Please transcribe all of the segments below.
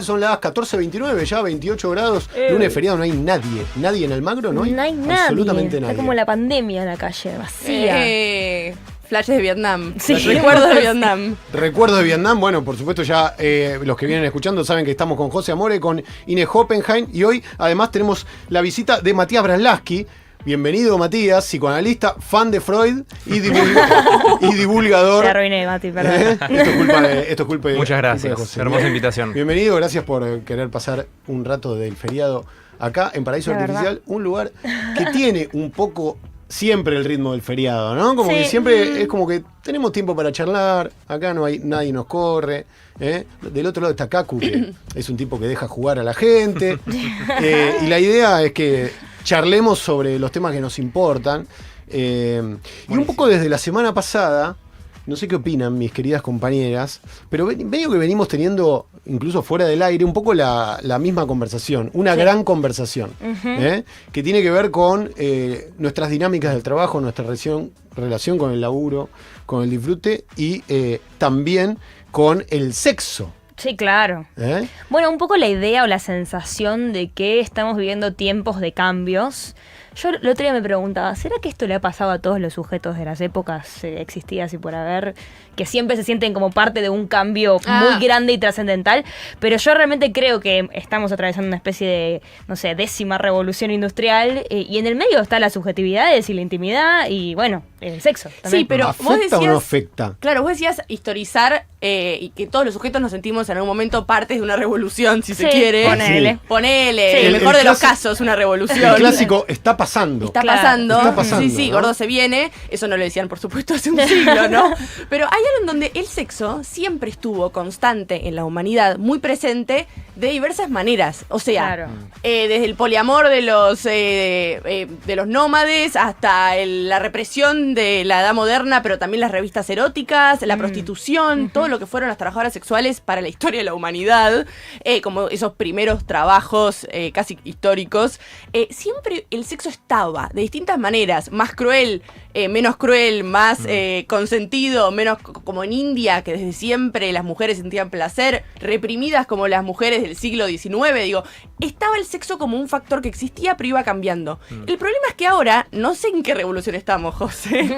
Son las 14:29, ya 28 grados, lunes feriado, no hay nadie en Almagro, ¿no hay? No hay nadie. Absolutamente nadie. Está como la pandemia en la calle, vacía. Flashes de Vietnam. Sí. Recuerdos de Vietnam. Recuerdos de Vietnam, bueno, por supuesto ya los que vienen escuchando saben que estamos con José Amore, con Inés Hoppenheim y hoy además tenemos la visita de Matías Brandlasky. Bienvenido, Matías, psicoanalista, fan de Freud y divulgador. Te arruiné, Mati, perdón. Esto es culpa de Muchas gracias, culpa de José. hermosa invitación. Bienvenido, gracias por querer pasar un rato del feriado acá en Paraíso La Artificial, verdad. un lugar que tiene un poco siempre el ritmo del feriado, ¿no? Como Sí. que siempre es como que tenemos tiempo para charlar, acá no hay nadie nos corre. Del otro lado está Kaku, que es un tipo que deja jugar a la gente. Y la idea es que charlemos sobre los temas que nos importan. Y un poco desde la semana pasada, no sé qué opinan mis queridas compañeras, pero medio que venimos teniendo, incluso fuera del aire, un poco la misma conversación, una gran conversación, que tiene que ver con nuestras dinámicas del trabajo, nuestra relación con el laburo, con el disfrute y también con el sexo. Sí, claro. Bueno, un poco la idea o la sensación de que estamos viviendo tiempos de cambios. Yo el otro día me preguntaba, ¿será que esto le ha pasado a todos los sujetos de las épocas existidas y por haber, que siempre se sienten como parte de un cambio muy grande y trascendental? Pero yo realmente creo que estamos atravesando una especie de, no sé, 10ª revolución industrial y en el medio está las subjetividades y la intimidad y, bueno, el sexo también. Sí, pero ¿Afecta vos decías, o no afecta? Claro, vos decías historizar y que todos los sujetos nos sentimos en algún momento partes de una revolución, si se quiere. Ponele. Sí. Ponele, Sí. en el mejor de los clásico- casos, una revolución. El clásico está pasando. Está Claro. pasando. Está pasando, Sí, ¿no? gordo se viene. Eso no lo decían, por supuesto, hace un siglo, ¿no? Pero hay algo en donde el sexo siempre estuvo constante en la humanidad, muy presente de diversas maneras. O sea, Claro. desde el poliamor de los nómades hasta la represión de la edad moderna, pero también las revistas eróticas, la prostitución, todo lo que fueron las trabajadoras sexuales para la historia de la humanidad, como esos primeros trabajos casi históricos. Siempre el sexo estaba de distintas maneras, más cruel, menos cruel, más consentido, menos como en India, que desde siempre las mujeres sentían placer, reprimidas como las mujeres del siglo XIX, digo, estaba el sexo como un factor que existía, pero iba cambiando. El problema es que ahora, no sé en qué revolución estamos, José,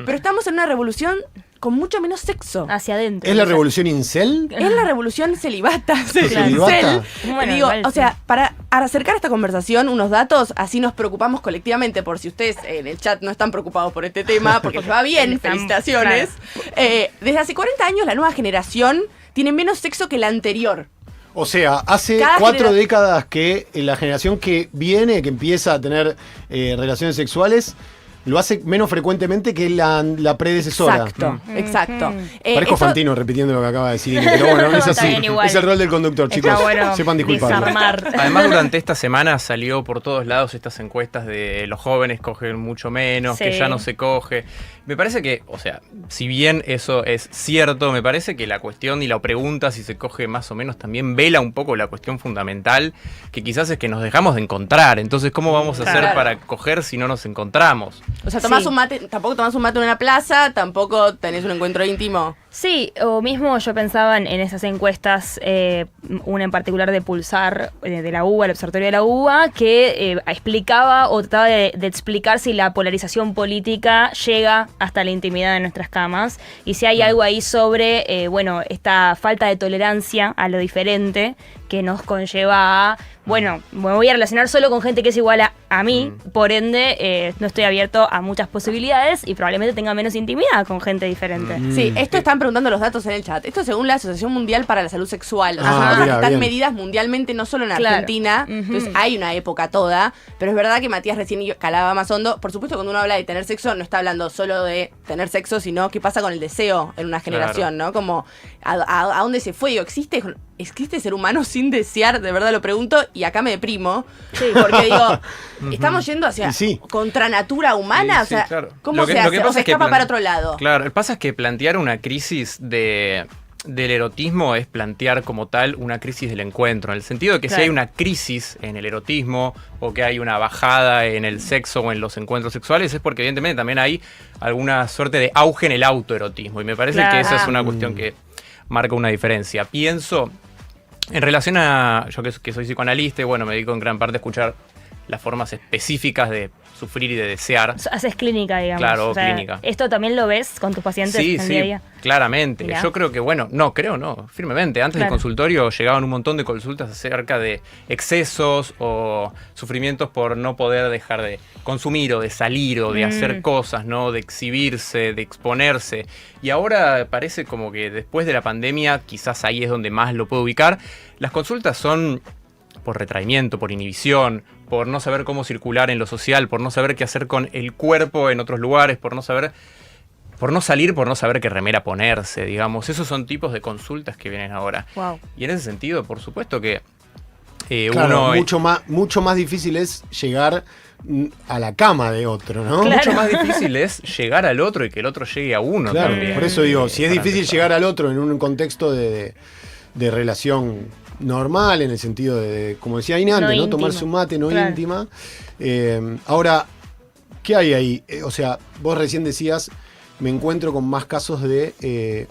pero estamos en una revolución con mucho menos sexo. Hacia adentro. ¿Es la revolución incel? Es la revolución celibata. ¿Celibata? Bueno, Digo, igual, o sea, sí. para acercar esta conversación unos datos, así nos preocupamos colectivamente, por si ustedes en el chat no están preocupados por este tema, porque les va bien, Están- felicitaciones. Desde hace 40 años la nueva generación tiene menos sexo que la anterior. O sea, hace Cada 4 décadas que la generación que viene, que empieza a tener relaciones sexuales, lo hace menos frecuentemente que la predecesora. Exacto, exacto. Parezco Esto- Fantino repitiendo lo que acaba de decir, Inés, pero bueno, es Está así. bien igual. Es el rol del conductor, chicos. Está bueno Sepan disculpar. desarmar. Además, durante esta semana salió por todos lados estas encuestas de los jóvenes cogen mucho menos, Sí. que ya no se coge. Me parece que, o sea, si bien eso es cierto, me parece que la cuestión y la pregunta si se coge más o menos también vela un poco la cuestión fundamental, que quizás es que nos dejamos de encontrar. Entonces, ¿cómo vamos a hacer Claro. para coger si no nos encontramos? O sea, tomás Sí. un mate, tampoco tomás un mate en una plaza, tampoco tenés un encuentro íntimo. Sí, o mismo yo pensaba en esas encuestas, una en particular de Pulsar, de la UBA, el Observatorio de la UBA, que explicaba o trataba de explicar si la polarización política llega hasta la intimidad de nuestras camas y si hay algo ahí sobre, bueno, esta falta de tolerancia a lo diferente que nos conlleva a, bueno, me voy a relacionar solo con gente que es igual a mí, por ende no estoy abierto a muchas posibilidades y probablemente tenga menos intimidad con gente diferente. Sí, esto están preguntando los datos en el chat. Esto según la Asociación Mundial para la Salud Sexual. O sea, Ah, son cosas mira, que están bien. medidas mundialmente, no solo en Claro. Argentina. Ujú. Entonces hay una época toda. Pero es verdad que Matías recién calaba más hondo. Por supuesto, cuando uno habla de tener sexo, no está hablando solo de tener sexo, sino qué pasa con el deseo en una generación, ¿no? Como a dónde se fue. Digo, ¿existe ser humano sin desear? De verdad lo pregunto y acá me deprimo. Porque digo, estamos yendo hacia Y sí. contra natura humana. Sí, o sea, sí, claro. ¿cómo Lo que- se lo hace? que O pasa se es que escapa plan- para otro lado. Claro, el pasa es que plantear una crisis del erotismo es plantear como tal una crisis del encuentro, en el sentido de que si Claro. hay una crisis en el erotismo o que hay una bajada en el sexo o en los encuentros sexuales es porque evidentemente también hay alguna suerte de auge en el autoerotismo y me parece Claro. que esa es una cuestión que marca una diferencia. Pienso En relación a, yo que soy psicoanalista, y bueno, me dedico en gran parte a escuchar las formas específicas de sufrir y de desear. Haces clínica, digamos. Claro, O sea, clínica. ¿esto también lo ves con tus pacientes Sí, en el sí, día a día? claramente. Mirá. Yo creo que, bueno, no, firmemente. Antes del Claro. consultorio llegaban un montón de consultas acerca de excesos o sufrimientos por no poder dejar de consumir o de salir o de hacer cosas, ¿no? De exhibirse, de exponerse. Y ahora parece como que después de la pandemia, quizás ahí es donde más lo puedo ubicar, las consultas son por retraimiento, por inhibición, por no saber cómo circular en lo social, por no saber qué hacer con el cuerpo en otros lugares, por no saber, por no salir, por no saber qué remera ponerse, digamos. Esos son tipos de consultas que vienen ahora. Wow. Y en ese sentido, por supuesto que Claro, uno... mucho más difícil es llegar a la cama de otro, ¿no? Claro. Mucho más difícil es llegar al otro y que el otro llegue a uno Claro, también. por eso digo, si es Para difícil empezar. llegar al otro en un contexto de relación normal, en el sentido de, como decía Aina antes, No ¿no? íntimo. Tomarse un mate, no Claro. íntima. Ahora, ¿qué hay ahí? O sea, vos recién decías, me encuentro con más casos de,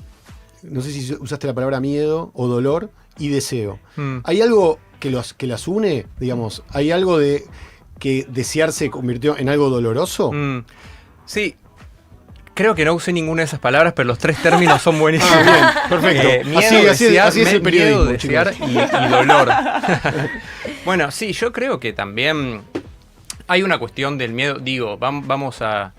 no sé si usaste la palabra miedo o dolor y deseo. ¿Hay algo que las une? Digamos, ¿hay algo de que desear se convirtió en algo doloroso? Sí. Creo que no usé ninguna de esas palabras, pero los tres términos son buenísimos. Ah, bien, perfecto. Miedo, Así desear, es el periodismo, miedo, desear y dolor. Bueno, sí, yo creo que también hay una cuestión del miedo. Digo, vamos a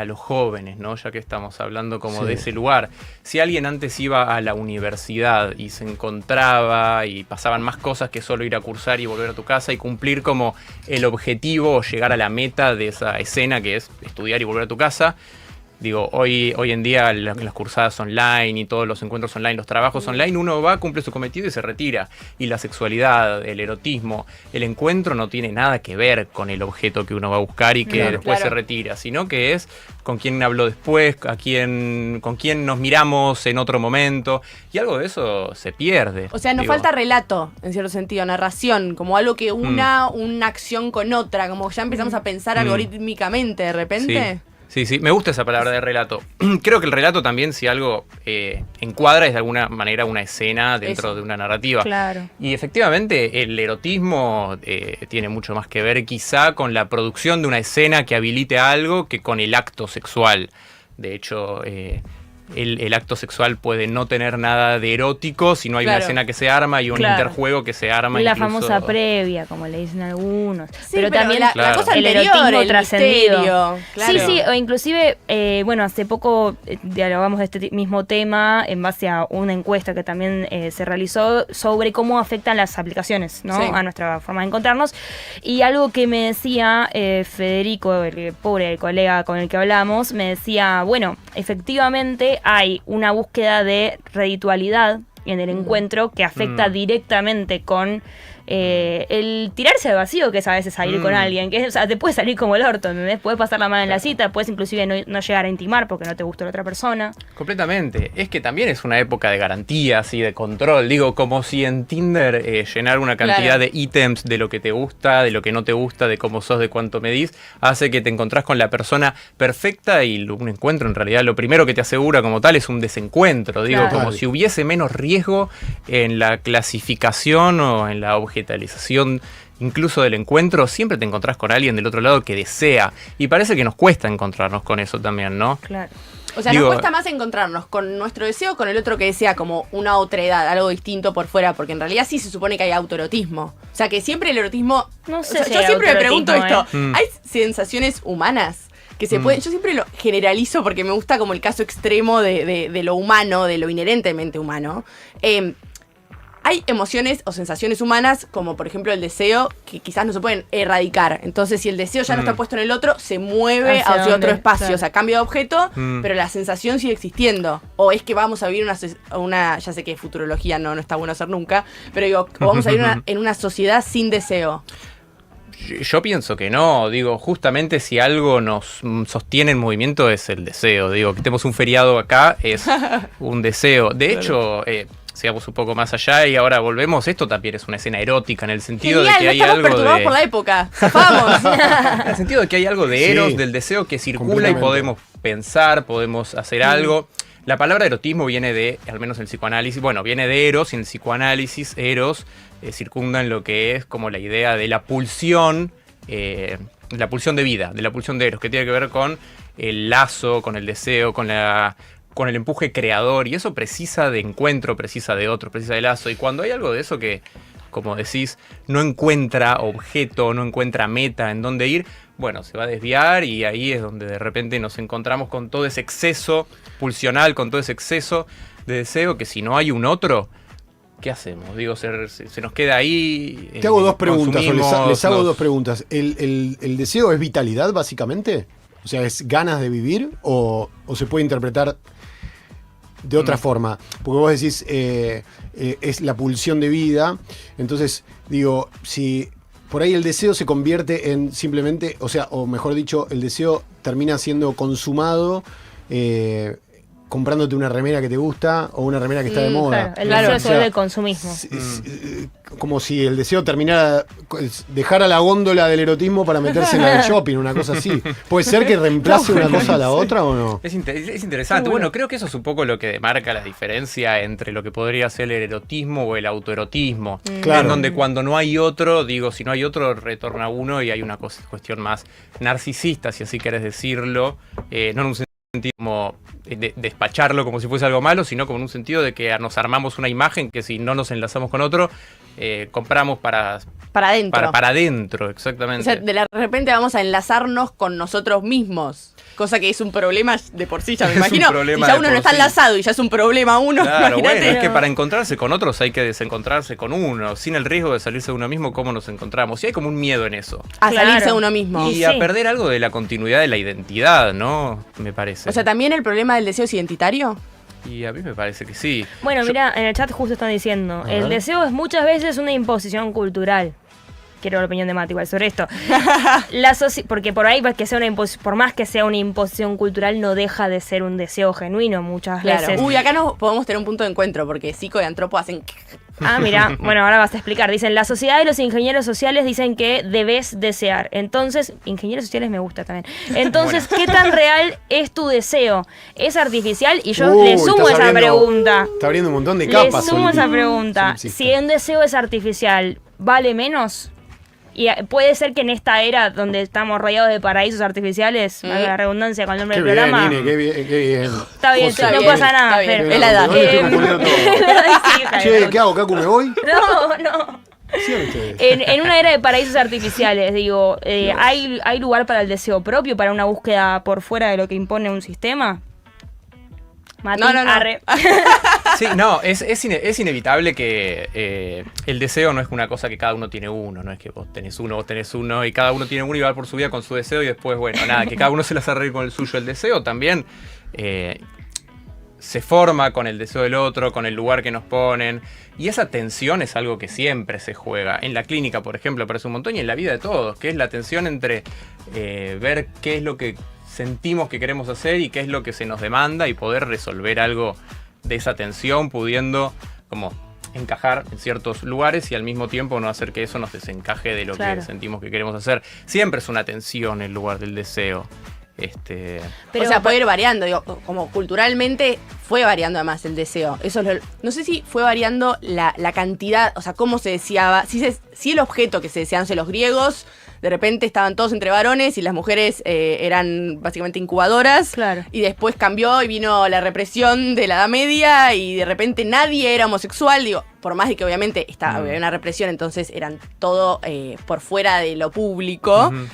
los jóvenes, ¿no? Ya que estamos hablando como Sí. de ese lugar. Si alguien antes iba a la universidad y se encontraba y pasaban más cosas que solo ir a cursar y volver a tu casa y cumplir como el objetivo o llegar a la meta de esa escena que es estudiar y volver a tu casa. Digo, hoy en día las cursadas online y todos los encuentros online, los trabajos online, uno va, cumple su cometido y se retira. Y la sexualidad, el erotismo, el encuentro no tiene nada que ver con el objeto que uno va a buscar y que Claro. después Claro. se retira, sino que es con quién hablo después, con quién nos miramos en otro momento. Y algo de eso se pierde. O sea, nos Digo, falta relato, en cierto sentido, narración, como algo que una acción con otra, como ya empezamos a pensar algorítmicamente de repente. Sí, me gusta esa palabra de relato. Creo que el relato también, si algo encuadra, es de alguna manera una escena dentro Eso. de una narrativa. Claro. Y efectivamente el erotismo tiene mucho más que ver quizá con la producción de una escena que habilite algo que con el acto sexual. De hecho, el acto sexual puede no tener nada de erótico si no hay Claro. una escena que se arma y un Claro. interjuego que se arma. La incluso- famosa previa, como le dicen algunos. Sí, pero también la Claro. cosa el anterior, erotismo el trascendido. misterio, claro. Sí, o inclusive, bueno, hace poco dialogamos de este mismo tema en base a una encuesta que también se realizó sobre cómo afectan las aplicaciones, ¿no? Sí. A nuestra forma de encontrarnos. Y algo que me decía Federico, el pobre colega con el que hablamos, me decía, bueno, efectivamente hay una búsqueda de reditualidad en el encuentro que afecta directamente con el tirarse al vacío, que es a veces salir con alguien, que es, o sea, te puede salir como el orto, ¿entendés? Puedes pasar la mano en la cita, puedes inclusive no llegar a intimar porque no te gustó la otra persona. Completamente. Es que también es una época de garantías y de control. Digo, como si en Tinder llenar una cantidad Claro. de ítems de lo que te gusta, de lo que no te gusta, de cómo sos, de cuánto medís, hace que te encontrás con la persona perfecta y un encuentro en realidad lo primero que te asegura como tal es un desencuentro. Digo, Claro. como si hubiese menos riesgo en la clasificación o en la objetalización incluso del encuentro, siempre te encontrás con alguien del otro lado que desea. Y parece que nos cuesta encontrarnos con eso también, ¿no? Claro. O sea, Digo- nos cuesta más encontrarnos con nuestro deseo, con el otro que desea como una otra edad, algo distinto por fuera, porque en realidad sí se supone que hay autoerotismo. O sea, que siempre el erotismo... No sé o sea, si yo hay siempre me pregunto autoerotismo, esto, ¿hay sensaciones humanas que se pueden...? Yo siempre lo generalizo porque me gusta como el caso extremo de lo humano, de lo inherentemente humano. Hay emociones o sensaciones humanas, como por ejemplo el deseo, que quizás no se pueden erradicar. Entonces, si el deseo ya no está puesto en el otro, se mueve ¿Hacia hacia otro dónde? espacio. Claro. O sea, cambia de objeto, pero la sensación sigue existiendo. O es que vamos a vivir una ya sé que futurología no está bueno hacer nunca, pero digo, o vamos a vivir en una sociedad sin deseo. Yo pienso que no, digo, justamente si algo nos sostiene en movimiento es el deseo, digo, que tenemos un feriado acá es un deseo. De hecho, sigamos un poco más allá y ahora volvemos, esto también es una escena erótica en el sentido Genial, de que no hay estamos algo perturbados de... por la época. Zafamos. En el sentido de que hay algo de eros, Sí, del deseo que circula y completamente. podemos pensar, podemos hacer algo. La palabra erotismo viene de, al menos en el psicoanálisis, bueno, viene de eros, y en el psicoanálisis eros circundan lo que es como la idea de la pulsión de vida, de la pulsión de eros, que tiene que ver con el lazo, con el deseo, con el empuje creador, y eso precisa de encuentro, precisa de otro, precisa de lazo, y cuando hay algo de eso que, como decís, no encuentra objeto, no encuentra meta en dónde ir, bueno, se va a desviar, y ahí es donde de repente nos encontramos con todo ese exceso pulsional, con todo ese exceso de deseo, que si no hay un otro, ¿qué hacemos? Digo, se nos queda ahí. Te hago dos preguntas, o les hago nos- dos preguntas. ¿El deseo es vitalidad, básicamente? O sea, ¿es ganas de vivir o se puede interpretar de otra forma? Porque vos decís, es la pulsión de vida. Entonces, digo, si por ahí el deseo se convierte en simplemente, o sea, o mejor dicho, el deseo termina siendo consumado comprándote una remera que te gusta o una remera que está de moda. Claro, el Claro, deseo o se sea, vuelve consumismo. Como si el deseo terminara, dejara la góndola del erotismo para meterse en la del shopping, una cosa así. ¿Puede ser que reemplace una cosa a la otra o no? Es interesante. Bueno, creo que eso es un poco lo que demarca la diferencia entre lo que podría ser el erotismo o el autoerotismo. Claro. En donde cuando no hay otro, digo, si no hay otro, retorna uno y hay una cuestión más narcisista, si así querés decirlo. No en un sentido como de despacharlo como si fuese algo malo, sino como en un sentido de que nos armamos una imagen que si no nos enlazamos con otro, compramos para adentro. para adentro, O exactamente. sea, de repente vamos a enlazarnos con nosotros mismos. Cosa que es un problema de por sí, ya me Es un imagino. Si problema ya de uno por no está sí. enlazado y ya es un problema uno, Claro, imagínate. bueno, es que para encontrarse con otros hay que desencontrarse con uno, sin el riesgo de salirse de uno mismo, ¿cómo nos encontramos? Y hay como un miedo en eso. A Claro. salirse de uno mismo. Y sí. a perder algo de la continuidad de la identidad, ¿no? Me parece. O sea, también el problema del deseo es identitario. Y a mí me parece que sí. Bueno, Yo- mira, en el chat justo están diciendo, A ver. el deseo es muchas veces una imposición cultural. Quiero la opinión de Mati igual sobre esto. Porque por ahí, por más que sea una imposición cultural, no deja de ser un deseo genuino muchas veces. Uy, acá no podemos tener un punto de encuentro porque psico y antropo hacen... Ah, mira, bueno, ahora vas a explicar. Dicen, la sociedad y los ingenieros sociales dicen que debes desear. Entonces, ingenieros sociales me gusta también. Entonces, ¿qué tan real es tu deseo? ¿Es artificial? Y yo le sumo estás esa abriendo- pregunta. Está abriendo un montón de Le capas. sumo Solti. esa pregunta. Solipsista. Si un deseo es artificial, ¿vale menos? Y puede ser que en esta era donde estamos rodeados de paraísos artificiales, valga la redundancia con el nombre Qué del bien, programa. Nine, qué bien, qué bien. Está bien, José, no bien, pasa nada, está bien, Fer. es la edad. Hoy estoy confundiendo todo. Sí, hija de Che, puta. ¿qué hago, Cacu? ¿Me voy? No. Sigan ustedes. En una era de paraísos artificiales, digo, ¿hay lugar para el deseo propio, para una búsqueda por fuera de lo que impone un sistema? Mati, No. arre. Sí, no, es inevitable que el deseo no es una cosa que cada uno tiene uno, no es que vos tenés uno y cada uno tiene uno y va por su vida con su deseo y después, bueno, nada, que cada uno se las arregle con el suyo. El deseo también se forma con el deseo del otro, con el lugar que nos ponen, y esa tensión es algo que siempre se juega. En la clínica, por ejemplo, aparece un montón y en la vida de todos, que es la tensión entre ver qué es lo que sentimos que queremos hacer y qué es lo que se nos demanda y poder resolver algo de esa tensión, pudiendo como encajar en ciertos lugares y al mismo tiempo no hacer que eso nos desencaje de lo Claro. que sentimos que queremos hacer. Siempre es una tensión el lugar del deseo. Pero o sea, puede ir variando, digo, como culturalmente fue variando además el deseo. Eso es no sé si fue variando la cantidad, o sea, cómo se deseaba, si el objeto que se deseaban, los griegos, de repente estaban todos entre varones y las mujeres eran básicamente incubadoras. Claro. Y después cambió y vino la represión de la Edad Media y de repente nadie era homosexual, digo, por más de que obviamente había una represión, entonces eran todo por fuera de lo público. Ujú.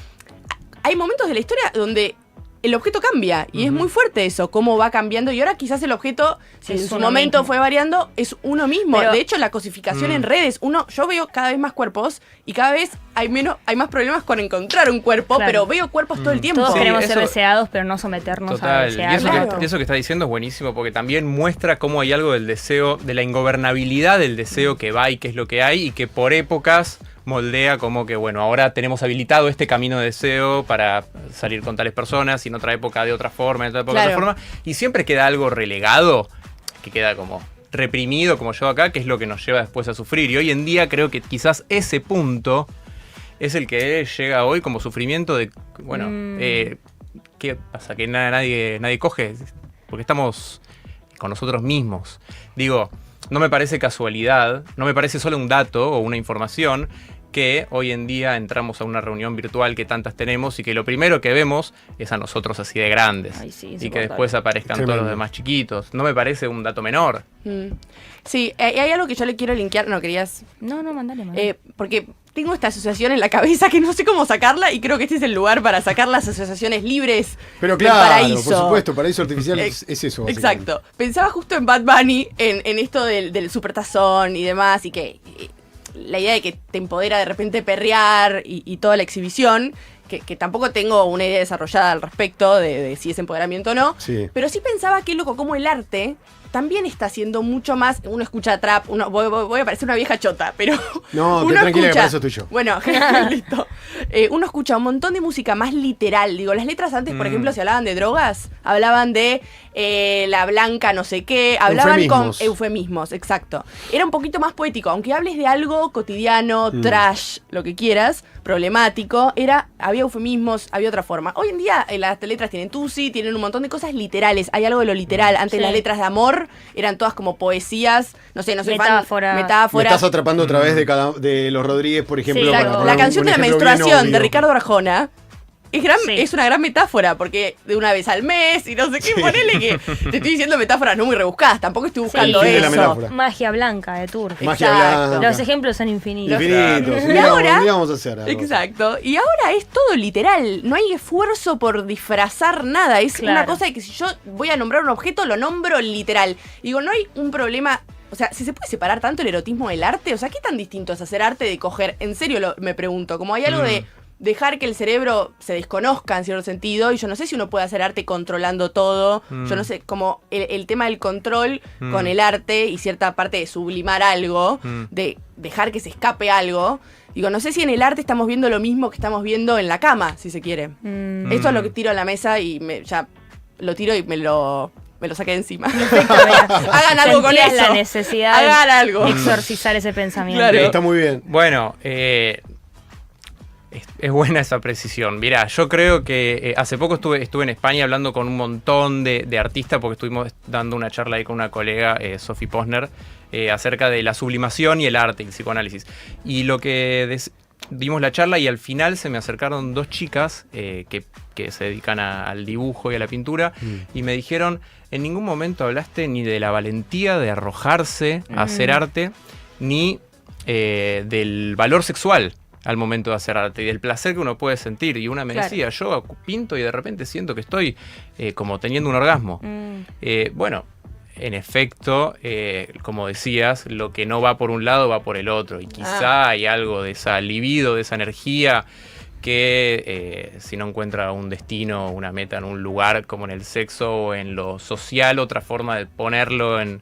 Hay momentos de la historia donde el objeto cambia y es muy fuerte eso, cómo va cambiando y ahora quizás el objeto, si Es en su uno momento mismo. fue variando, es uno mismo. Pero- de hecho, la cosificación en redes, yo veo cada vez más cuerpos y cada vez hay más problemas con encontrar un cuerpo, Claro. pero veo cuerpos todo el tiempo. todos Sí, queremos ser eso- deseados, pero no someternos a Total, y desear. eso, Claro. eso que está diciendo es buenísimo porque también muestra cómo hay algo del deseo, de la ingobernabilidad del deseo que va y qué es lo que hay y que por épocas moldea como que, bueno, ahora tenemos habilitado este camino de deseo para salir con tales personas y en otra época de otra forma, en otra época de otra Claro. forma, y siempre queda algo relegado, que queda como reprimido, como yo acá, que es lo que nos lleva después a sufrir. Y hoy en día creo que quizás ese punto es el que llega hoy como sufrimiento de, bueno, ¿qué pasa? Que nadie coge, porque estamos con nosotros mismos. Digo, no me parece casualidad, no me parece solo un dato o una información que hoy en día entramos a una reunión virtual que tantas tenemos y que lo primero que vemos es a nosotros así de grandes. Ay, sí, y que después aparezcan Tremendo. todos los demás chiquitos. No me parece un dato menor. Sí, hay algo que yo le quiero linkear, no querías, No, mandale. porque tengo esta asociación en la cabeza que no sé cómo sacarla y creo que este es el lugar para sacar las asociaciones libres Pero del claro, paraíso. por supuesto, paraíso artificial es eso. básicamente. Exacto. Pensaba justo en Bad Bunny, en esto del supertazón y demás, y que la idea de que te empodera de repente perrear y toda la exhibición, que tampoco tengo una idea desarrollada al respecto de si es empoderamiento o no, Sí. pero sí pensaba que loco, como el arte también está haciendo mucho más. Uno escucha trap, voy a parecer una vieja chota, pero No, uno qué tranquila, que escucha, para eso estoy yo. Bueno, listo. Uno escucha un montón de música más literal. Digo, las letras antes, por ejemplo, si hablaban de drogas, hablaban de la blanca no sé qué, hablaban Eufemismos. con eufemismos, exacto. Era un poquito más poético, aunque hables de algo cotidiano, trash, lo que quieras, problemático, había eufemismos, había otra forma. Hoy en día las letras tienen tusi, tienen un montón de cosas literales, hay algo de lo literal. Antes Sí. las letras de amor eran todas como poesías, no sé, Metáforas. Me metáforas. estás atrapando otra vez de los Rodríguez, por ejemplo. Sí, para exacto. poner La canción un de la ejemplo bien menstruación de obvio. Ricardo Arjona Sí. es una gran metáfora, porque de una vez al mes y no sé qué, ponele que te estoy diciendo metáforas no muy rebuscadas, tampoco estoy buscando el fin de la eso. metáfora. Magia blanca de Tour. Magia Exacto. blanca. Los ejemplos son infinitos. Infinitos. Y Mira, ahora- un día vamos a hacer algo. Exacto. Y ahora es todo literal. No hay esfuerzo por disfrazar nada. Es Claro. una cosa de que si yo voy a nombrar un objeto, lo nombro literal. Digo, no hay un problema. O sea, si se puede separar tanto el erotismo del arte, o sea, ¿qué tan distinto es hacer arte de coger? En serio me pregunto, como hay algo de dejar que el cerebro se desconozca en cierto sentido, y yo no sé si uno puede hacer arte controlando todo, yo no sé, como el tema del control con el arte y cierta parte de sublimar algo, de dejar que se escape algo. Digo, no sé si en el arte estamos viendo lo mismo que estamos viendo en la cama, si se quiere. Esto es lo que tiro a la mesa y ya lo tiro y me lo saqué de encima. Hagan algo con Sentías eso. la necesidad Hagan algo. de exorcizar ese pensamiento. Claro. Está muy bien. Bueno, es buena esa precisión. Mirá, yo creo que hace poco estuve en España hablando con un montón de artistas, porque estuvimos dando una charla ahí con una colega, Sophie Posner, acerca de la sublimación y el arte, el psicoanálisis. Y lo que dimos la charla, y al final se me acercaron dos chicas que se dedican al dibujo y a la pintura, y me dijeron, en ningún momento hablaste ni de la valentía de arrojarse a hacer arte, ni del valor sexual al momento de hacer arte y del placer que uno puede sentir. Y una me Claro. decía, yo pinto y de repente siento que estoy como teniendo un orgasmo. Bueno, en efecto, como decías, lo que no va por un lado va por el otro. Y quizá hay algo de esa libido, de esa energía que si no encuentra un destino, una meta en un lugar como en el sexo o en lo social, otra forma de ponerlo en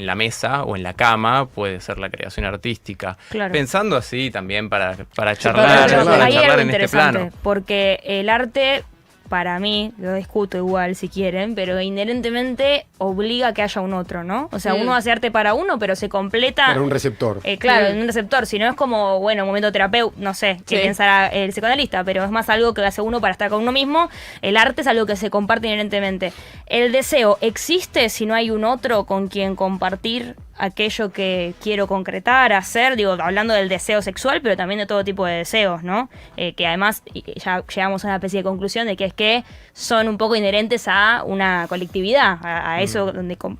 la mesa o en la cama puede ser la creación artística. Claro. Pensando así también para para charlar, charlar. para Ahí hay charlar algo en este interesante, plano. porque el arte, para mí, lo discuto igual si quieren, pero inherentemente obliga a que haya un otro, ¿no? O sea, uno hace arte para uno, pero se completa... Para un receptor. Claro, en un receptor, si no es como, bueno, un momento terapéutico, no sé, qué Sí. pensará el psicoanalista, pero es más algo que hace uno para estar con uno mismo. El arte es algo que se comparte inherentemente. El deseo existe si no hay un otro con quien compartir aquello que quiero concretar, hacer, digo, hablando del deseo sexual, pero también de todo tipo de deseos, ¿no? Que además ya llegamos a una especie de conclusión de que es que son un poco inherentes a una colectividad, a eso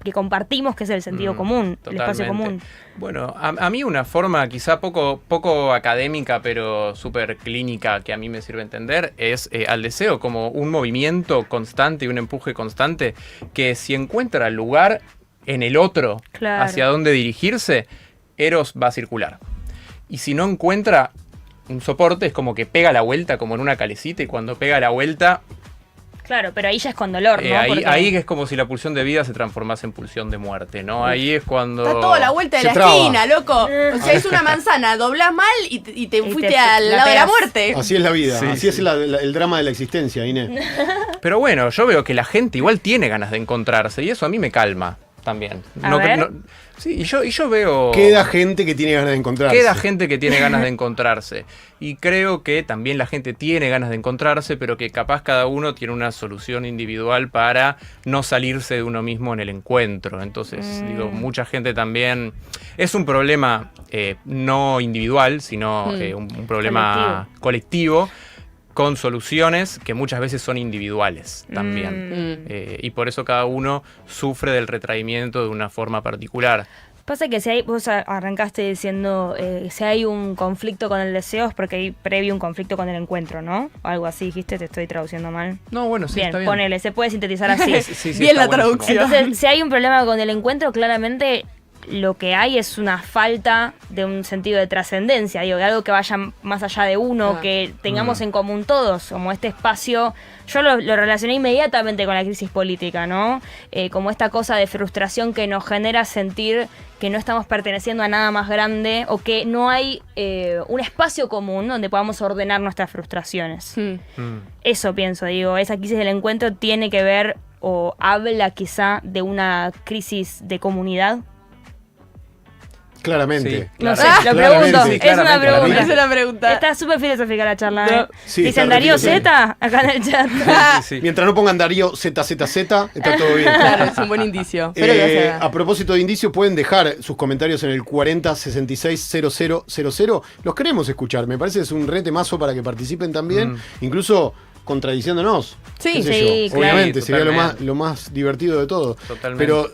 que compartimos, que es el sentido común, el espacio Totalmente. común. Bueno, a mí una forma quizá poco académica, pero súper clínica, que a mí me sirve entender, es al deseo como un movimiento constante y un empuje constante, que si encuentra lugar en el otro, Claro. hacia dónde dirigirse, Eros va a circular. Y si no encuentra un soporte, es como que pega la vuelta, como en una calecita, y cuando pega la vuelta, Claro, pero ahí ya es con dolor, ¿no? Porque- ahí es como si la pulsión de vida se transformase en pulsión de muerte, ¿no? Ahí es cuando... Está todo a la vuelta de Se la traba. esquina, loco. O sea, es una manzana, doblás mal y te fuiste te- al la lado de la pegas. muerte. Así es la vida, Sí, así sí. es el drama de la existencia, Inés. Pero bueno, yo veo que la gente igual tiene ganas de encontrarse y eso a mí me calma también. A ver. Sí, y yo veo... Queda gente que tiene ganas de encontrarse. Queda gente que tiene ganas de encontrarse. Y creo que también la gente tiene ganas de encontrarse, pero que capaz cada uno tiene una solución individual para no salirse de uno mismo en el encuentro. Entonces, digo, mucha gente también... Es un problema no individual, sino un problema colectivo, con soluciones que muchas veces son individuales también. Y por eso cada uno sufre del retraimiento de una forma particular. Pasa que si hay, vos arrancaste diciendo, si hay un conflicto con el deseo es porque hay previo un conflicto con el encuentro, ¿no? Algo así dijiste, te estoy traduciendo mal. No, bueno, sí, bien, está bien. ponele, se puede sintetizar así. Sí, Bien la está buenísimo. traducción. Entonces, si hay un problema con el encuentro, claramente lo que hay es una falta de un sentido de trascendencia, digo, de algo que vaya más allá de uno, que tengamos en común todos, como este espacio. Yo lo relacioné inmediatamente con la crisis política, ¿no? Como esta cosa de frustración que nos genera sentir que no estamos perteneciendo a nada más grande o que no hay un espacio común donde podamos ordenar nuestras frustraciones. Eso pienso, digo, esa crisis del encuentro tiene que ver o habla quizá de una crisis de comunidad. Claramente. No sé, Claramente. lo Claramente. pregunto. Sí, Es una claramente. pregunta. Es una pregunta. Está súper filosófica la charla. No. ¿eh? Sí, Dicen está Darío refilosófica. Z acá en el chat. Sí. Mientras no pongan Darío ZZZ, está todo bien. Claro, es un buen indicio. Pero gracias. A propósito de indicios, pueden dejar sus comentarios en el 40 66 0000. Los queremos escuchar. Me parece que es un re temazo para que participen también. Incluso contradiciéndonos. Sí. qué sé Sí, yo. claro. Obviamente, Sí, sería totalmente. lo más divertido de todo. Totalmente. Pero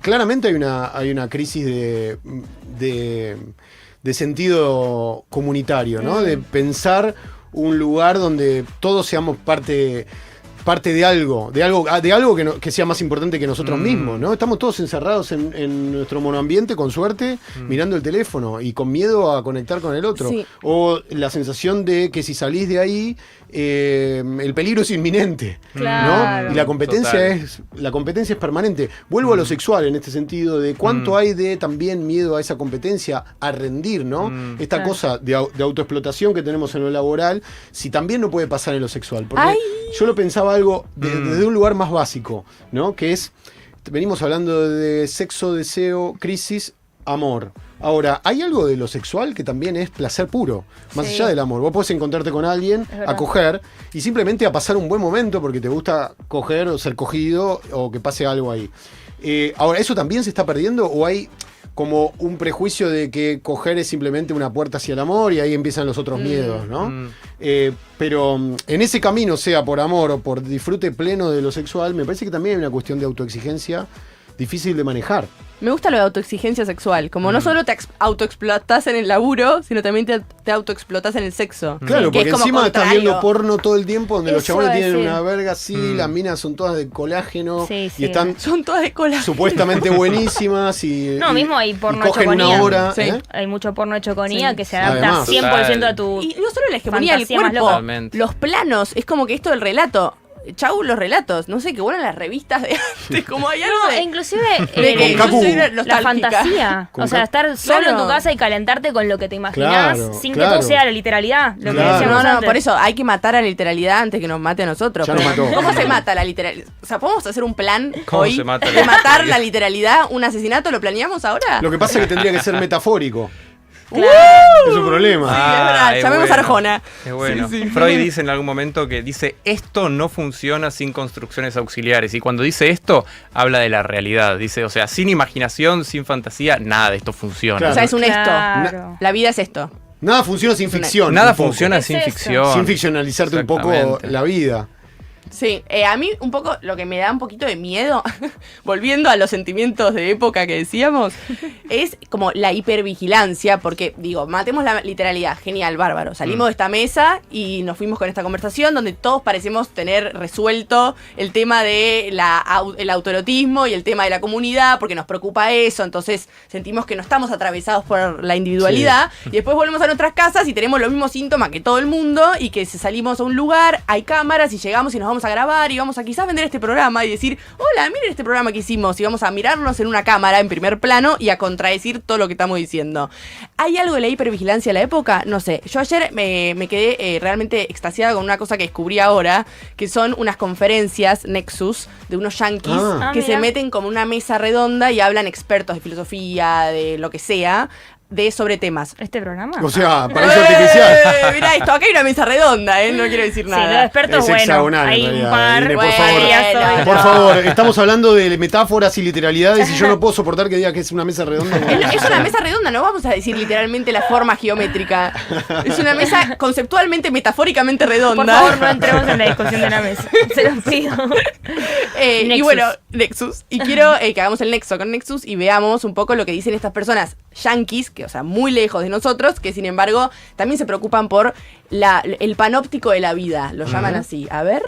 claramente hay una crisis de sentido comunitario, ¿no? De pensar un lugar donde todos seamos parte de algo que sea más importante que nosotros mismos, ¿no? Estamos todos encerrados en nuestro monoambiente, con suerte, mirando el teléfono y con miedo a conectar con el otro. Sí. O la sensación de que si salís de ahí, el peligro es inminente, Claro. ¿no? Y la competencia Total. es permanente. Vuelvo a lo sexual en este sentido, de cuánto hay de también miedo a esa competencia, a rendir, ¿no? Esta Claro. cosa de autoexplotación que tenemos en lo laboral, si también no puede pasar en lo sexual. Porque ¡Ay! yo lo pensaba algo desde un lugar más básico, ¿no? Que es, venimos hablando de sexo, deseo, crisis, amor. Ahora, hay algo de lo sexual que también es placer puro, más Sí. allá del amor. Vos podés encontrarte con alguien, Es verdad. a coger, y simplemente a pasar un buen momento porque te gusta coger o ser cogido o que pase algo ahí. Ahora, ¿eso también se está perdiendo o hay como un prejuicio de que coger es simplemente una puerta hacia el amor y ahí empiezan los otros miedos, ¿no? Pero en ese camino, sea por amor o por disfrute pleno de lo sexual, me parece que también hay una cuestión de autoexigencia difícil de manejar. Me gusta lo de autoexigencia sexual. Como no solo te autoexplotás en el laburo, sino también te autoexplotás en el sexo. Claro, Que es porque como encima estás contrario. viendo porno todo el tiempo donde los Eso chabones iba a tienen decir. una verga así, las minas son todas de colágeno Sí, sí. y están Son todas de cola. supuestamente buenísimas y, No, y- mismo hay y porno cogen hecho con una IA. hora. Sí. ¿eh? Hay mucho porno hecho con IA que se Además. adapta 100% a tu... Y no solo la hegemonía del fantasía más cuerpo, loca. Totalmente. los planos, es como que esto del relato. Chau, los relatos. No sé, que vuelan las revistas de antes, como hay algo No, de... e inclusive de que Con Kaku. yo soy la nostálgica. fantasía. Con O sea, Kaku. estar solo en tu Claro. casa y calentarte con lo que te imaginas Claro, sin claro. que todo sea la literalidad. Lo que Claro. decíamos No, antes. por eso hay que matar a la literalidad antes que nos mate a nosotros. Ya nos Pero mató. ¿cómo se mata la literalidad? O sea, ¿podemos hacer un plan ¿Cómo hoy se mata la de matar literalidad? la literalidad? ¿Un asesinato lo planeamos ahora? Lo que pasa es que tendría que ser metafórico. Claro. Es un problema. es verdad, es llamemos a Arjona. Es bueno. Sí, sí. Freud dice en algún momento que dice, esto no funciona sin construcciones auxiliares. Y cuando dice esto, habla de la realidad. Dice, o sea, sin imaginación, sin fantasía, nada de esto funciona. Claro. O sea, es un Claro. esto. La vida es esto. Nada funciona sin ficción. Nada un poco. funciona Es sin eso. ficción. Sin ficcionalizarte un poco Exactamente. la vida. Sí, a mí un poco lo que me da un poquito de miedo, volviendo a los sentimientos de época que decíamos, es como la hipervigilancia, porque digo, matemos la literalidad, genial, bárbaro. Salimos de esta mesa y nos fuimos con esta conversación donde todos parecemos tener resuelto el tema de el autoerotismo y el tema de la comunidad, porque nos preocupa eso, entonces sentimos que no estamos atravesados por la individualidad, y después volvemos a nuestras casas y tenemos los mismos síntomas que todo el mundo, y que si salimos a un lugar, hay cámaras y llegamos y nos vamos vamos a grabar y vamos a quizás vender este programa y decir, hola, miren este programa que hicimos, y vamos a mirarnos en una cámara en primer plano y a contradecir todo lo que estamos diciendo. ¿Hay algo de la hipervigilancia de la época? No sé. Yo ayer me quedé realmente extasiada con una cosa que descubrí ahora, que son unas conferencias Nexus de unos yanquis que se meten como una mesa redonda y hablan expertos de filosofía, de lo que sea, sobre temas. ¿Este programa? O sea, paraíso artificial. Mirá esto, acá hay una mesa redonda, no quiero decir nada. Sí, los expertos, Es bueno, hexagonal, hay en un realidad, par. Irene, por favor. Por favor, estamos hablando de metáforas y literalidades y yo no puedo soportar que diga que es una mesa redonda. Es una mesa redonda, no vamos a decir literalmente la forma geométrica. Es una mesa conceptualmente, metafóricamente redonda. Por favor, no entremos en la discusión de la mesa. Se los pido. Y Nexus. bueno, Nexus. Y quiero que hagamos el nexo con Nexus y veamos un poco lo que dicen estas personas yanquis, que, o sea, muy lejos de nosotros, que sin embargo también se preocupan por el panóptico de la vida. Lo llaman así. A ver.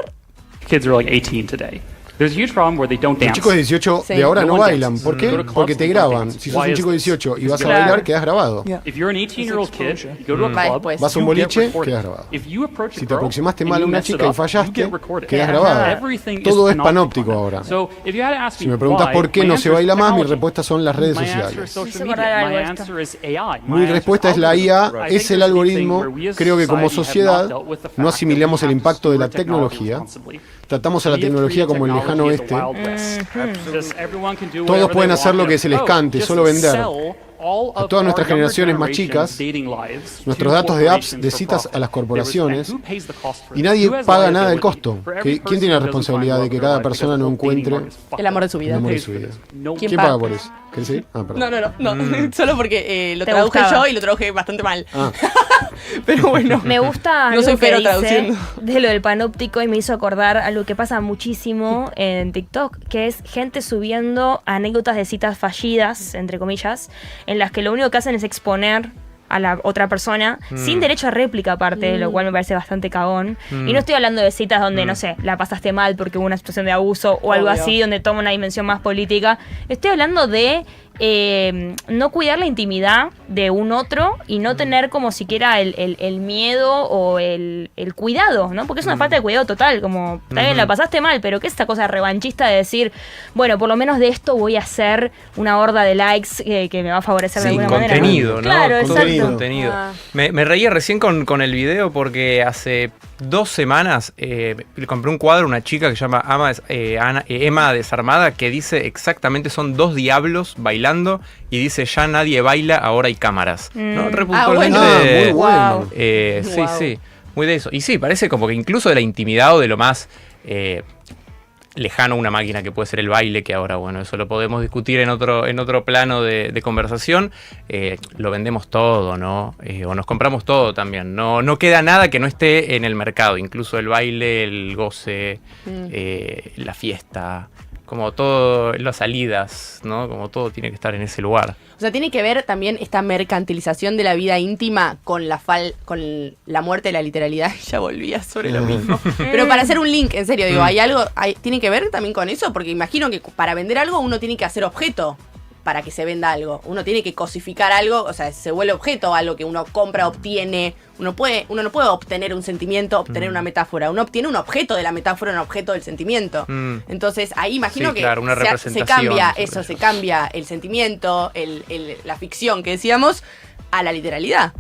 Kids are like 18 today. There's a huge problem where they don't Los dance. chicos de 18 Sí. de ahora No no one bailan. dances. ¿Por qué? Go to clubs Porque te and graban. dance. Si sos Why un is chico de this? 18 y vas a Claro. bailar, quedas grabado. If you're an 18-year-old kid, you go to a Vale, club, pues. Vas a un you get boliche, recorded. quedas grabado. If you approach a Si te girl aproximaste and mal a you una mess it chica y up, you fallaste, get recorded. quedas grabado. Everything Todo is es panóptico ahora. So, if you had to ask Si me me preguntas why, por qué my no se answer is baila más, mi technology. respuesta son las redes My answer is sociales. social Hice media. acordar algo My esto. answer is AI. My Mi answer respuesta es la algorithm. IA, I think es el there's a thing algoritmo. where we as Creo que como society have not sociedad dealt with the no fact asimilamos that we el have to impacto de la steward technology tecnología. responsibly. Tratamos a la We have tecnología treated como el lejano technology as the oeste. Wild West. Just everyone can do Todos whatever pueden they hacer want. lo que se les Oh, cante, just solo vender. sell all A of todas nuestras our younger generaciones más generations' chicas, dating lives nuestros to datos de apps corporations de for citas profit. a las corporaciones, Who pays the cost for y it? nadie Who has paga nada del liability? costo. For every ¿Quién tiene la person who doesn't responsabilidad find de que love cada in their life persona no because the dating encuentre market is fucked El amor de up? su vida. el amor de Pays su for vida? this. No ¿Quién ¿Quién paga? paga por eso? ¿Querés seguir? Ah, perdón. No. Solo porque lo Te traduje gustaba. yo y lo traduje bastante mal. Ah. Pero bueno. Me gusta No algo soy que pero dice traduciendo. de lo del panóptico y me hizo acordar algo que pasa muchísimo en TikTok, que es gente subiendo anécdotas de citas fallidas, entre comillas, en las que lo único que hacen es exponer a la otra persona sin derecho a réplica aparte, lo cual me parece bastante cagón. Y no estoy hablando de citas donde, no sé, la pasaste mal porque hubo una situación de abuso o algo Obvio. así, donde toma una dimensión más política. Estoy hablando de no cuidar la intimidad de un otro y no tener como siquiera el miedo o el cuidado, ¿no? Porque es una falta de cuidado total, como, está bien, la pasaste mal, pero ¿qué es esta cosa revanchista de decir, bueno, por lo menos de esto voy a hacer una horda de likes que me va a favorecer de Sí, alguna manera? contenido, ¿no? Claro, Contenido. exacto. Contenido. Ah. Me reía recién con el video porque hace 2 semanas le compré un cuadro a una chica que se llama Emma Desarmada, que dice exactamente, son 2 diablos bailando y dice, ya nadie baila, ahora hay cámaras. ¿No? Re Ah, puntualmente, bueno. Ah, muy bueno. Wow. sí, Wow. sí, muy de eso. Y sí, parece como que incluso de la intimidad o de lo más lejano a una máquina que puede ser el baile, que ahora, bueno, eso lo podemos discutir en otro plano de conversación, lo vendemos todo, ¿no? O nos compramos todo también. No queda nada que no esté en el mercado, incluso el baile, el goce, la fiesta, como todo, las salidas, ¿no? Como todo tiene que estar en ese lugar. O sea, tiene que ver también esta mercantilización de la vida íntima con la muerte de la literalidad. Ya volvía sobre lo mismo. Pero para hacer un link, en serio, digo, ¿tiene que ver también con eso? Porque imagino que para vender algo uno tiene que hacer objeto para que se venda algo. Uno tiene que cosificar algo, o sea, se vuelve objeto, algo que uno compra, obtiene. Uno no puede obtener un sentimiento, obtener una metáfora. Uno obtiene un objeto de la metáfora, un objeto del sentimiento. Entonces, ahí imagino Sí, que claro, una se representación cambia sobre eso, eso. se cambia el sentimiento, la ficción que decíamos, a la literalidad.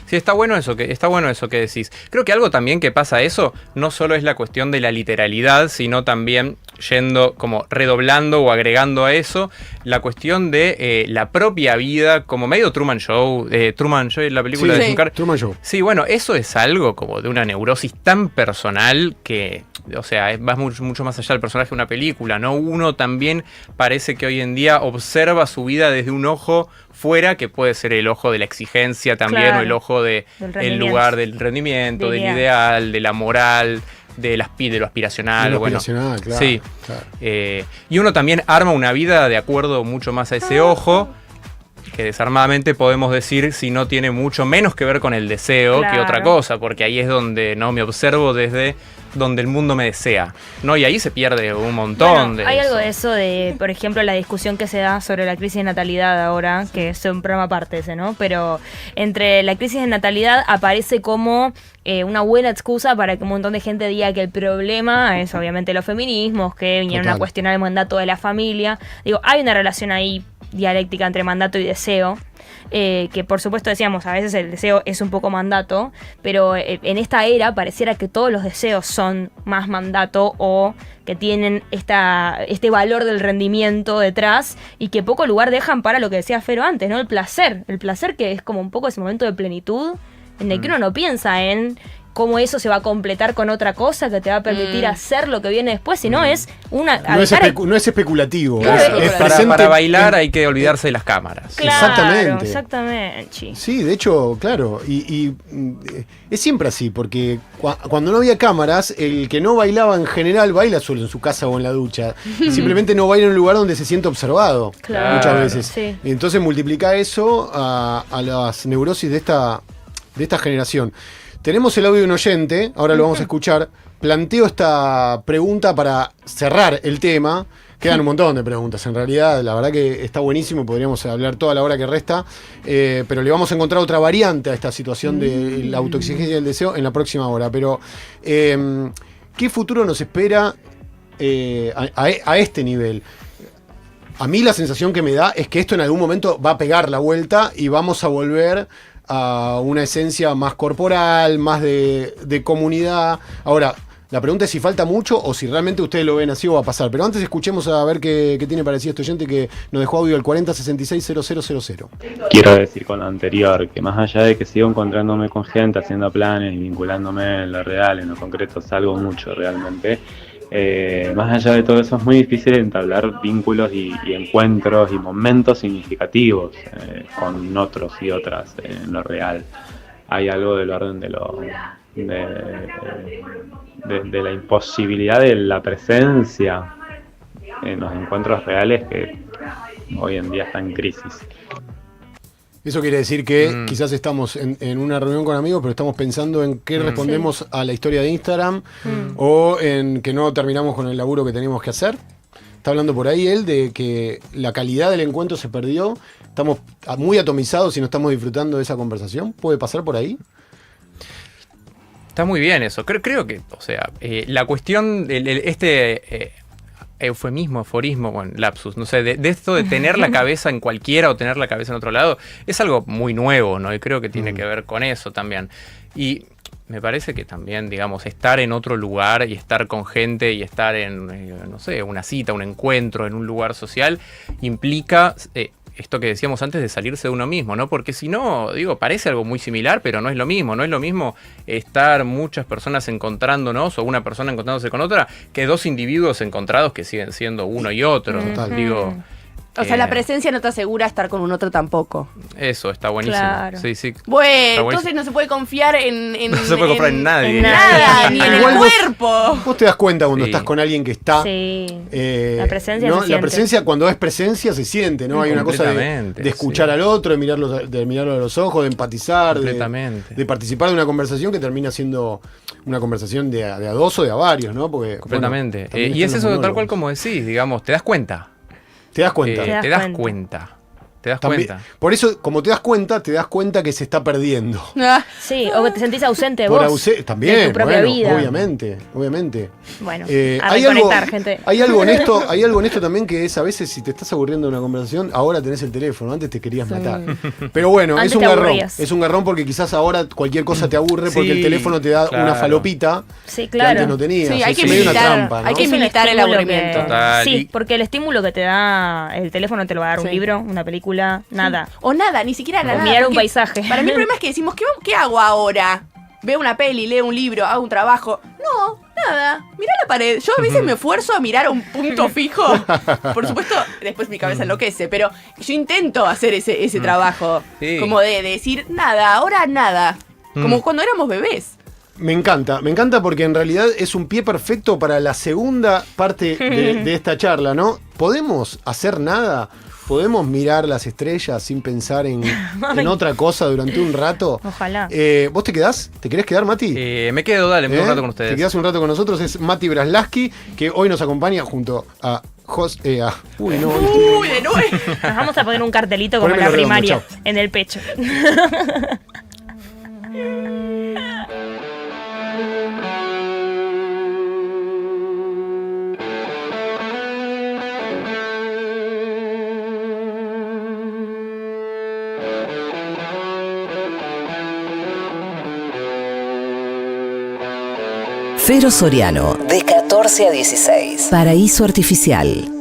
Sí, está bueno eso que decís. Creo que algo también que pasa eso, no solo es la cuestión de la literalidad, sino también yendo como redoblando o agregando a eso, la cuestión de la propia vida, como medio Truman Show, la película Sí, de sí. Jim Carrey. Truman Show. Sí, bueno, eso es algo como de una neurosis tan personal que, o sea, va mucho más allá del personaje de una película, ¿no? Uno también parece que hoy en día observa su vida desde un ojo fuera, que puede ser el ojo de la exigencia también, Claro. o el ojo Del del rendimiento. lugar del rendimiento, del ideal, de la moral, de lo aspiracional. De lo bueno, aspiracional, claro, sí. claro. Y uno también arma una vida de acuerdo mucho más a ese ojo, que desarmadamente podemos decir si no tiene mucho menos que ver con el deseo que Claro. otra cosa, porque ahí es donde no me observo desde donde el mundo me desea, ¿no? Y ahí se pierde un montón de hay eso. algo de eso de, por ejemplo, la discusión que se da sobre la crisis de natalidad ahora, que es un programa aparte ese, ¿no? Pero entre la crisis de natalidad aparece como una buena excusa para que un montón de gente diga que el problema es obviamente los feminismos, que vinieron Total. a cuestionar el mandato de la familia. Digo, hay una relación ahí dialéctica entre mandato y deseo. Que por supuesto decíamos, a veces el deseo es un poco mandato, pero en esta era pareciera que todos los deseos son más mandato o que tienen este valor del rendimiento detrás y que poco lugar dejan para lo que decía Fero antes, ¿no? El placer que es como un poco ese momento de plenitud en el que uno no piensa en cómo eso se va a completar con otra cosa que te va a permitir hacer lo que viene después, sino es una... No es especulativo. Claro, es Para presente bailar en- hay que olvidarse de las cámaras. Claro, Exactamente. exactamente. Sí, de hecho, claro. Y es siempre así, porque cuando no había cámaras, el que no bailaba en general baila solo en su casa o en la ducha. Simplemente no baila en un lugar donde se siente observado. Claro, Muchas veces. sí. Entonces multiplica eso a las neurosis de esta generación. Tenemos el audio de un oyente, ahora lo vamos a escuchar. Planteo esta pregunta para cerrar el tema. Quedan un montón de preguntas, en realidad, la verdad que está buenísimo, podríamos hablar toda la hora que resta, pero le vamos a encontrar otra variante a esta situación de la autoexigencia y el deseo en la próxima hora. Pero, ¿qué futuro nos espera a este nivel? A mí la sensación que me da es que esto en algún momento va a pegar la vuelta y vamos a volver a una esencia más corporal, más de comunidad. Ahora, la pregunta es si falta mucho o si realmente ustedes lo ven así o va a pasar. Pero antes escuchemos a ver qué tiene para decir este oyente que nos dejó audio al 40660000. Quiero decir con lo anterior, que más allá de que sigo encontrándome con gente, haciendo planes y vinculándome en lo real, en lo concreto, salgo mucho realmente. Más allá de todo eso es muy difícil entablar vínculos y encuentros y momentos significativos con otros y otras en lo real. Hay algo del orden de la imposibilidad de la presencia en los encuentros reales que hoy en día está en crisis. Eso quiere decir que quizás estamos en una reunión con amigos, pero estamos pensando en qué respondemos a la historia de Instagram o en que no terminamos con el laburo que teníamos que hacer. Está hablando por ahí él de que la calidad del encuentro se perdió. Estamos muy atomizados y no estamos disfrutando de esa conversación. ¿Puede pasar por ahí? Está muy bien eso. Creo que, o sea, la cuestión, eufemismo, aforismo, bueno, lapsus, no sé, de esto de tener la cabeza en cualquiera o tener la cabeza en otro lado, es algo muy nuevo, ¿no? Y creo que tiene que ver con eso también. Y me parece que también, digamos, estar en otro lugar y estar con gente y estar en, no sé, una cita, un encuentro, en un lugar social, implica esto que decíamos antes de salirse de uno mismo, ¿no? Porque si no, digo, parece algo muy similar, pero no es lo mismo. No es lo mismo estar muchas personas encontrándonos o una persona encontrándose con otra que dos individuos encontrados que siguen siendo uno y otro. Total. Digo, O sea, la presencia no te asegura estar con un otro tampoco. eso está buenísimo. Claro. Sí, sí. Bueno, buenísimo. entonces no se puede confiar en No se puede confiar en nadie. En nada, ni en el Igual vos- cuerpo. Vos te das cuenta cuando Sí. estás con alguien que está... Sí. La presencia ¿no? se La siente. presencia, cuando es presencia, se siente, ¿no? Hay una cosa Completamente, de escuchar sí. al otro, de mirarlo a los ojos, de empatizar, Completamente. de participar de una conversación que termina siendo una conversación de a dos o de a varios, ¿no? Porque, Completamente. bueno, también Y es están eso los tal cual monólogos. como decís, digamos, te das cuenta. Te das cuenta. Te das Te das cuenta. cuenta. Te das También- cuenta. por eso, como te das cuenta que se está perdiendo. Ah, Sí, o que te sentís ausente Por vos. también, de tu propia bueno, vida. obviamente. Bueno, a hay algo, reconectar, gente. hay algo en esto también que es a veces si te estás aburriendo de una conversación, ahora tenés el teléfono, antes te querías matar. Pero bueno, Antes es un te garrón. aburrías. Es un garrón porque quizás ahora cualquier cosa te aburre porque Sí, el teléfono te da claro. una falopita Sí, que claro. antes no tenías. Sí, hay es que medio una militar, trampa, ¿no? hay que Es un militar el estímulo aburrimiento. Total. Sí, Y- porque el estímulo que te da el teléfono te lo va a dar un Sí. libro, una película, nada. O nada, ni siquiera nada. mirar un porque paisaje. Para mí el problema es que decimos, ¿qué hago ahora? Veo una peli, leo un libro, hago un trabajo. No, nada. Mirá la pared. Yo a veces me esfuerzo a mirar a un punto fijo. Por supuesto, después mi cabeza enloquece, pero yo intento hacer ese trabajo. Sí. Como de decir, nada, ahora nada. Como cuando éramos bebés. Me encanta porque en realidad es un pie perfecto para la segunda parte de esta charla, ¿no? ¿Podemos hacer nada? ¿podemos mirar las estrellas sin pensar en otra cosa durante un rato? Ojalá. ¿Vos te quedás? ¿Te querés quedar, Mati? Me quedo, dale, me quedo un rato con ustedes. Te quedás un rato con nosotros. Es Mati Braslaski, que hoy nos acompaña junto a uy, no. Uy, de nuevo. Nos vamos a poner un cartelito como en Ponémelo la redondo, primaria, chau. en el pecho. Fero Soriano, de 14 a 16. Paraíso Artificial.